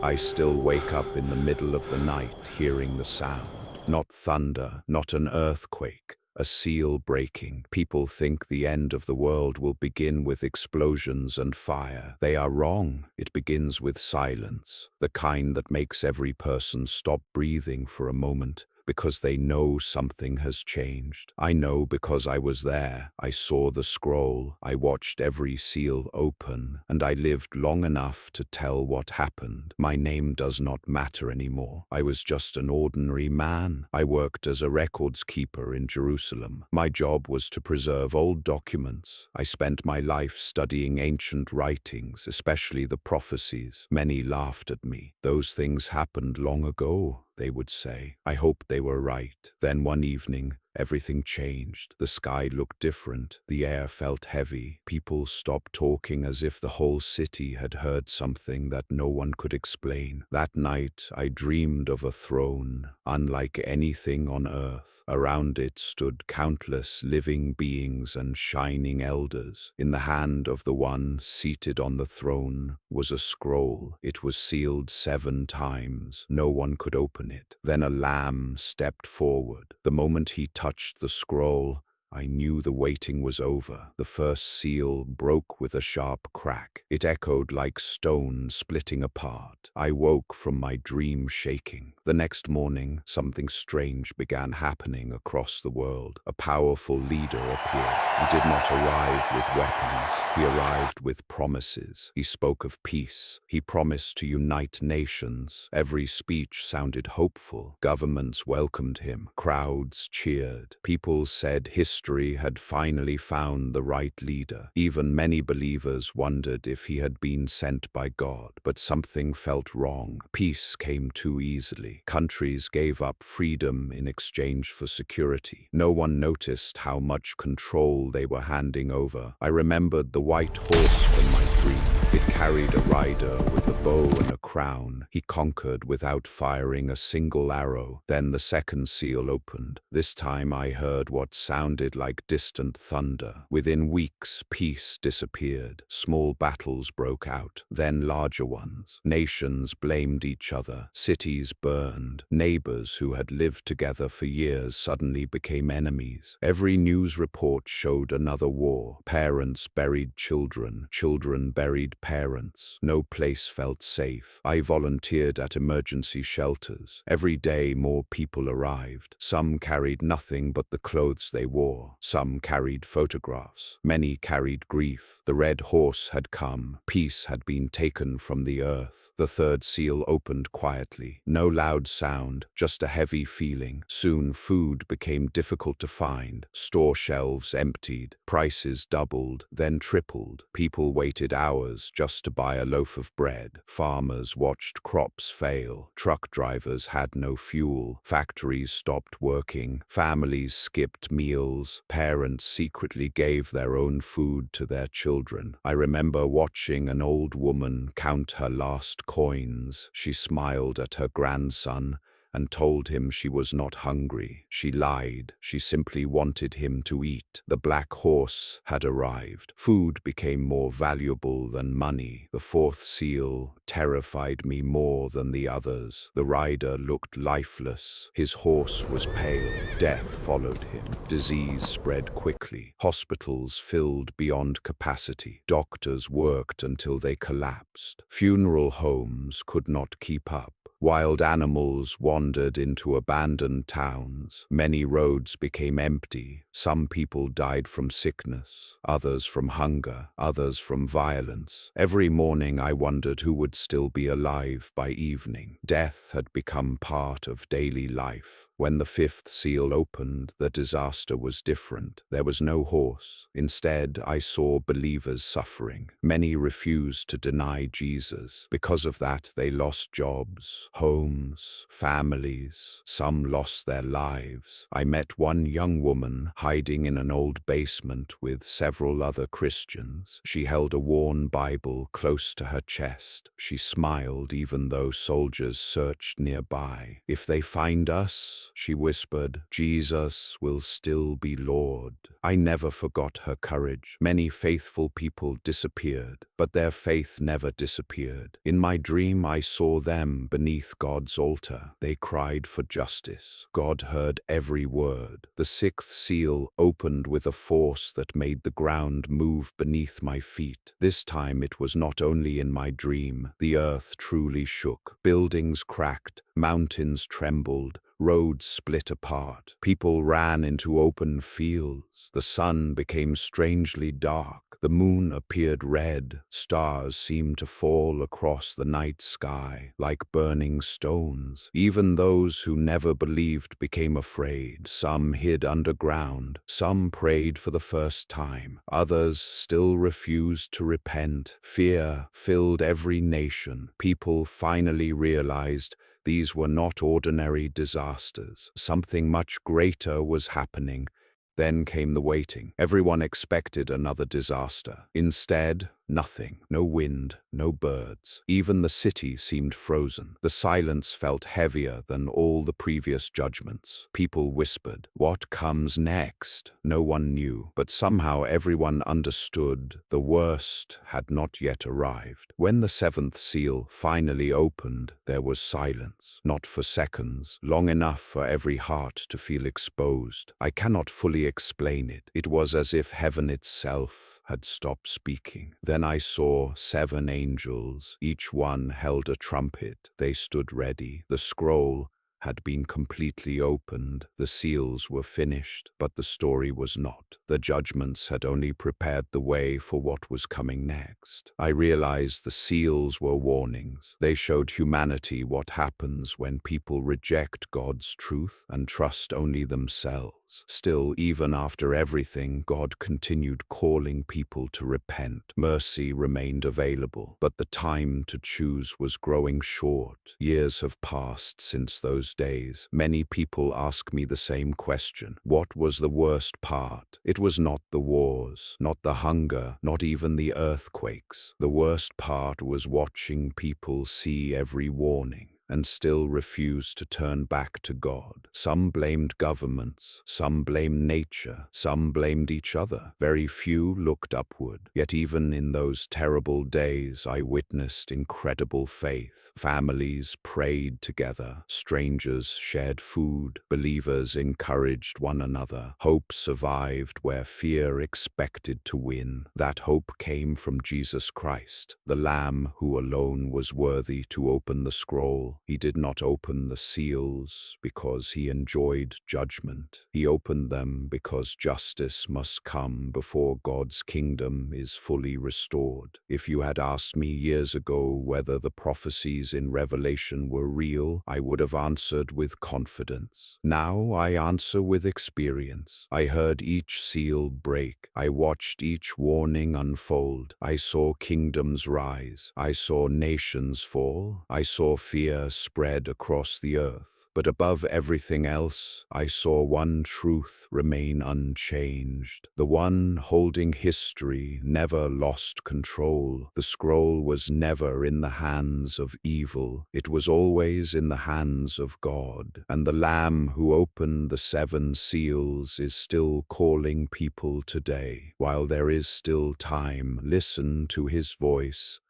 I still wake up in the middle of the night hearing the sound. Not thunder, not an earthquake, a seal breaking. People think the end of the world will begin with explosions and fire. They are wrong. It begins with silence, the kind that makes every person stop breathing for a moment, because they know something has changed. I know because I was there. I saw the scroll. I watched every seal open, and I lived long enough to tell what happened. My name does not matter anymore. I was just an ordinary man. I worked as a records keeper in Jerusalem. My job was to preserve old documents. I spent my life studying ancient writings, especially the prophecies. Many laughed at me. Those things happened long ago, they would say. I hoped they were right. Then one evening, everything changed. The sky looked different. The air felt heavy. People stopped talking as if the whole city had heard something that no one could explain. That night, I dreamed of a throne, unlike anything on earth. Around it stood countless living beings and shining elders. In the hand of the one seated on the throne was a scroll. It was sealed 7 times. No one could open it. Then a lamb stepped forward. The moment he touched the scroll, I knew the waiting was over. The first seal broke with a sharp crack. It echoed like stone splitting apart. I woke from my dream shaking. The next morning, something strange began happening across the world. A powerful leader appeared. He did not arrive with weapons. He arrived with promises. He spoke of peace. He promised to unite nations. Every speech sounded hopeful. Governments welcomed him. Crowds cheered. People said history had finally found the right leader. Even many believers wondered if he had been sent by God. But something felt wrong. Peace came too easily. Countries gave up freedom in exchange for security. No one noticed how much control they were handing over. I remembered the white horse from my dream. It carried a rider with a bow and a crown. He conquered without firing a single arrow. Then the second seal opened. This time I heard what sounded like distant thunder. Within weeks, peace disappeared. Small battles broke out, then larger ones. Nations blamed each other. Cities burned. Neighbors who had lived together for years suddenly became enemies. Every news report showed another war. Parents buried children. Children buried parents. No place felt safe. I volunteered at emergency shelters. Every day more people arrived. Some carried nothing but the clothes they wore. Some carried photographs. Many carried grief. The red horse had come. Peace had been taken from the earth. The third seal opened quietly. No loud sound, just a heavy feeling. Soon food became difficult to find. Store shelves emptied. Prices doubled, then tripled. People waited hours just to buy a loaf of bread. Farmers watched crops fail. Truck drivers had no fuel. Factories stopped working. Families skipped meals. Parents secretly gave their own food to their children. I remember watching an old woman count her last coins. She smiled at her grandson and told him she was not hungry. She lied. She simply wanted him to eat. The black horse had arrived. Food became more valuable than money. The fourth seal terrified me more than the others. The rider looked lifeless. His horse was pale. Death followed him. Disease spread quickly. Hospitals filled beyond capacity. Doctors worked until they collapsed. Funeral homes could not keep up. Wild animals wandered into abandoned towns. Many roads became empty. Some people died from sickness, others from hunger, others from violence. Every morning I wondered who would still be alive by evening. Death had become part of daily life. When the fifth seal opened, the disaster was different. There was no horse. Instead, I saw believers suffering. Many refused to deny Jesus. Because of that, they lost jobs. homes, families. Some lost their lives. I met one young woman hiding in an old basement with several other Christians. She held a worn Bible close to her chest. She smiled even though soldiers searched nearby. "If they find us," she whispered, "Jesus will still be Lord." I never forgot her courage. Many faithful people disappeared, but their faith never disappeared. In my dream, I saw them beneath God's altar. They cried for justice. God heard every word. The sixth seal opened with a force that made the ground move beneath my feet. This time it was not only in my dream. The earth truly shook. Buildings cracked, mountains trembled, roads split apart. People ran into open fields. The sun became strangely dark. The moon appeared red. Stars seemed to fall across the night sky like burning stones. Even those who never believed became afraid. Some hid underground. Some prayed for the first time. Others still refused to repent. Fear filled every nation. People finally realized these were not ordinary disasters. Something much greater was happening. Then came the waiting. Everyone expected another disaster. Instead, nothing. No wind, no birds. Even the city seemed frozen. The silence felt heavier than all the previous judgments. People whispered, "What comes next?" No one knew, but somehow everyone understood the worst had not yet arrived. When the seventh seal finally opened, there was silence. Not for seconds, long enough for every heart to feel exposed. I cannot fully explain it. It was as if heaven itself had stopped speaking. Then I saw 7 angels. Each one held a trumpet. They stood ready. The scroll had been completely opened. The seals were finished, but the story was not. The judgments had only prepared the way for what was coming next. I realized the seals were warnings. They showed humanity what happens when people reject God's truth and trust only themselves. Still, even after everything, God continued calling people to repent. Mercy remained available, but the time to choose was growing short. Years have passed since those days. Many people ask me the same question. What was the worst part? It was not the wars, not the hunger, not even the earthquakes. The worst part was watching people see every warning and still refuse to turn back to God. Some blamed governments, some blamed nature, some blamed each other. Very few looked upward. Yet even in those terrible days, I witnessed incredible faith. Families prayed together, strangers shared food, believers encouraged one another. Hope survived where fear expected to win. That hope came from Jesus Christ, the Lamb who alone was worthy to open the scroll. He did not open the seals because he enjoyed judgment. He opened them because justice must come before God's kingdom is fully restored. If you had asked me years ago whether the prophecies in Revelation were real, I would have answered with confidence. Now I answer with experience. I heard each seal break. I watched each warning unfold. I saw kingdoms rise. I saw nations fall. I saw fear spread across the earth. But above everything else, I saw one truth remain unchanged. The one holding history never lost control. The scroll was never in the hands of evil. It was always in the hands of God. And the Lamb who opened the 7 seals is still calling people today. While there is still time, listen to his voice.